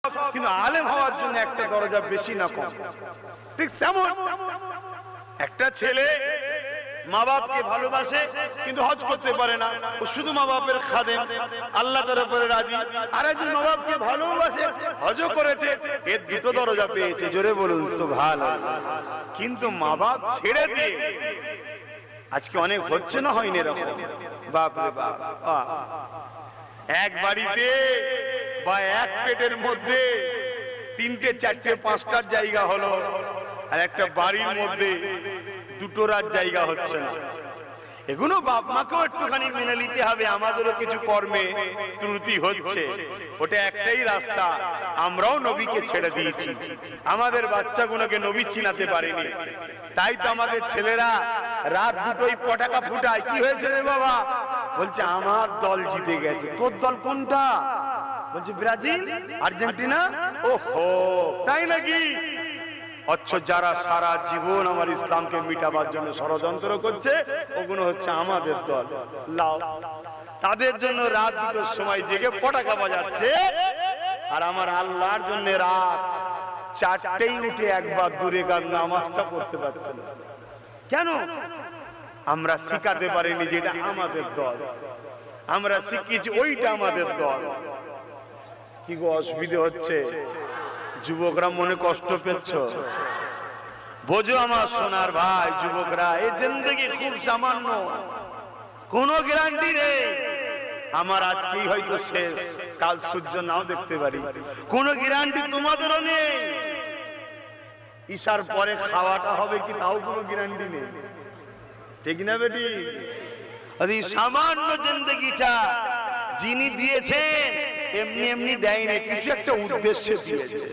কিন্তু আলেম হওয়ার জন্য একটা দরজা বেশি না কম। ঠিক তেমন একটা ছেলে মা বাপকে ভালোবাসে কিন্তু হজ করতে পারে না, ও শুধু মা বাপের খাদেম, আল্লাহ তার উপরে রাজি। আর একজন মা বাপকে ভালোবাসে, হজও করেছে, এর দুটো দরজা পেয়েছে। জোরে বলুন সুবহানাল্লাহ। কিন্তু মা বাপ ছেড়ে দিয়ে আজকে অনেক হচ্ছে না, হয়নি এরকম? বাপ রে বাপ, এক বাড়িতে বা এক পেটের মধ্যে তিনটে চারটে পাঁচটার জায়গা হলো, আর একটা বাড়ির মধ্যে দুটোর জায়গা হচ্ছে না। এগুলো বাপ মাকেও একটুখানি মেনে নিতে হবে, আমাদেরও কিছু কর্মে ত্রুটি হচ্ছে। ওটা একটাই রাস্তা, আমরাও নবীকে ছেড়ে দিয়েছি, আমাদের বাচ্চাগুলোকে নবী চিনাতে পারেনি। তাই তো আমাদের ছেলেরা রাত দুটোই পটাকা ফুটায়। কি হয়েছে রে বাবা? বলছে আমার দল জিতে গেছে। তোর দল কোনটা? বলছে ব্রাজিল, আর্জেন্টিনা। ওহো, তাই নাকি? অথচ যারা সারা জীবন আমার ইসলামকে মিটাবার জন্য ষড়যন্ত্র করছে, ওগুলো হচ্ছে আমাদের দল। লাও, তাদের জন্য রাত দুটোর সময় জেগে পটাকা বাজাচ্ছে, আর আমার আল্লাহর জন্য রাত চারটেই উঠে একবার দূরে কার নামাজটা পড়তে পারছে না। কেন? আমরা শিখাতে পারিনি যে এটা আমাদের দল, আমরা শিখিয়েছি ওইটা আমাদের দল। কি গো, অসুবিধে হচ্ছে? যুবকরা মনে কষ্ট পেয়েছ? বোঝো আমার সোনার ভাই যুবকরা, এই জিন্দেগি খুব সামান্য, কোনো গ্যারান্টি নেই। আমার আজকেই হয়তো শেষ, কাল সূর্য নাও দেখতে পারি, কোনো গ্যারান্টি তোমাদেরও নেই। ঈশার পরে খাওয়াটা হবে কি তাও কোনো গ্যারান্টি নেই, ঠিক না বেটি? সামান্য জিন্দেগিটা যিনি দিয়েছেন এমনি এমনি দেয়নি, কিছু একটা উদ্দেশ্যে দিয়েছে,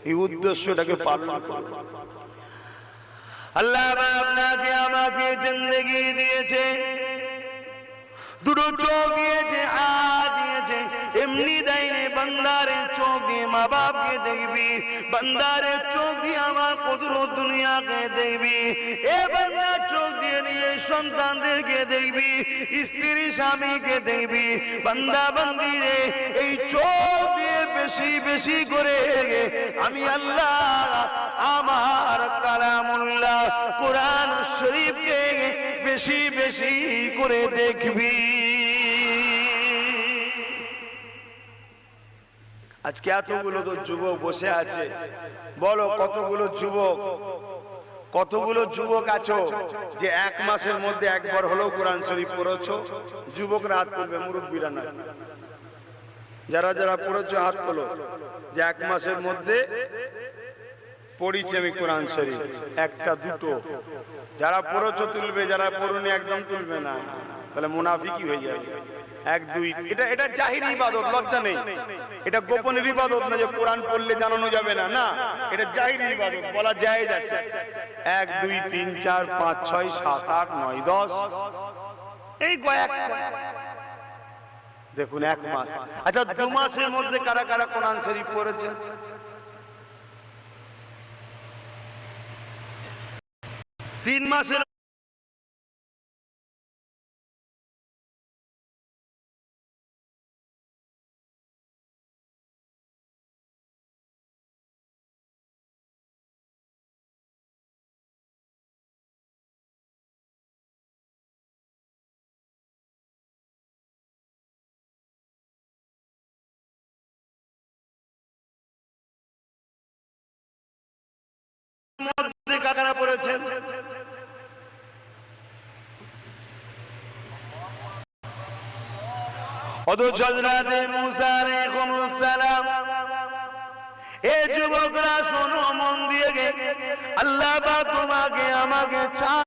এই উদ্দেশ্যটাকে পালন করো। আল্লাহ আপনাকে আমাকে জিন্দেগি দিয়েছে, দুটো চোখ দিয়েছে, হাত দিয়েছে, এমনি দেয়নি। বান্দারের চোখ দিয়ে মা বাপকে দেখবি, বান্দারের চোখ দিয়ে আমার কুদরত দুনিয়াকে দেখবি, এ বান্দার চোখ দিয়ে নিয়ে সন্তানদেরকে দেখবি, স্ত্রী স্বামীকে দেখবি। বান্দা বান্দিরে এই চোখ দিয়ে বেশি বেশি করে আমি আল্লাহ আমার কালামুল্লাহ কোরআন শরীফকে বেশি বেশি করে দেখবি। আজকে এতগুলো তো যুবক বসে আছে, বলো কতগুলো যুবক আছো যে এক মাসের মধ্যে একবার হলেও কোরআন শরীফ পড়েছো? যুবকরা হাত তুলবে, মুরব্বীরা নয়। যারা যারা পড়েছো হাত তোলো, যে এক মাসের মধ্যে পড়িছি আমি কোরআন শরীফ, একটা দুটো। যারা পড়েছো তুলবে, যারা পড়ুনি একদম তুলবে না, তাহলে মুনাফিকি হয়ে যাবে। এক দুই, এটা জাহিরি ইবাদত, লজ্জা নেই। এটা গোপনের ইবাদত না যে কোরআন পড়লে জানানো যাবে না, না, এটা জাহিরি ইবাদত, বলা জায়েজ আছে। 1 2 3 4 5 6 7 8 9 10, এই কয়েক, দেখুন এক মাস। আচ্ছা, 2 মাসের মধ্যে কারা কারা কোরআন শরীফ পড়েছে? 3 মাসের মধ্যে কারা পড়েছেন? হযরত হযরতে মুসা আলাইহিস সালাম। এ যুবকরা শোনো মন দিয়ে, আল্লাহ পাক তোমাকে আমাকে 4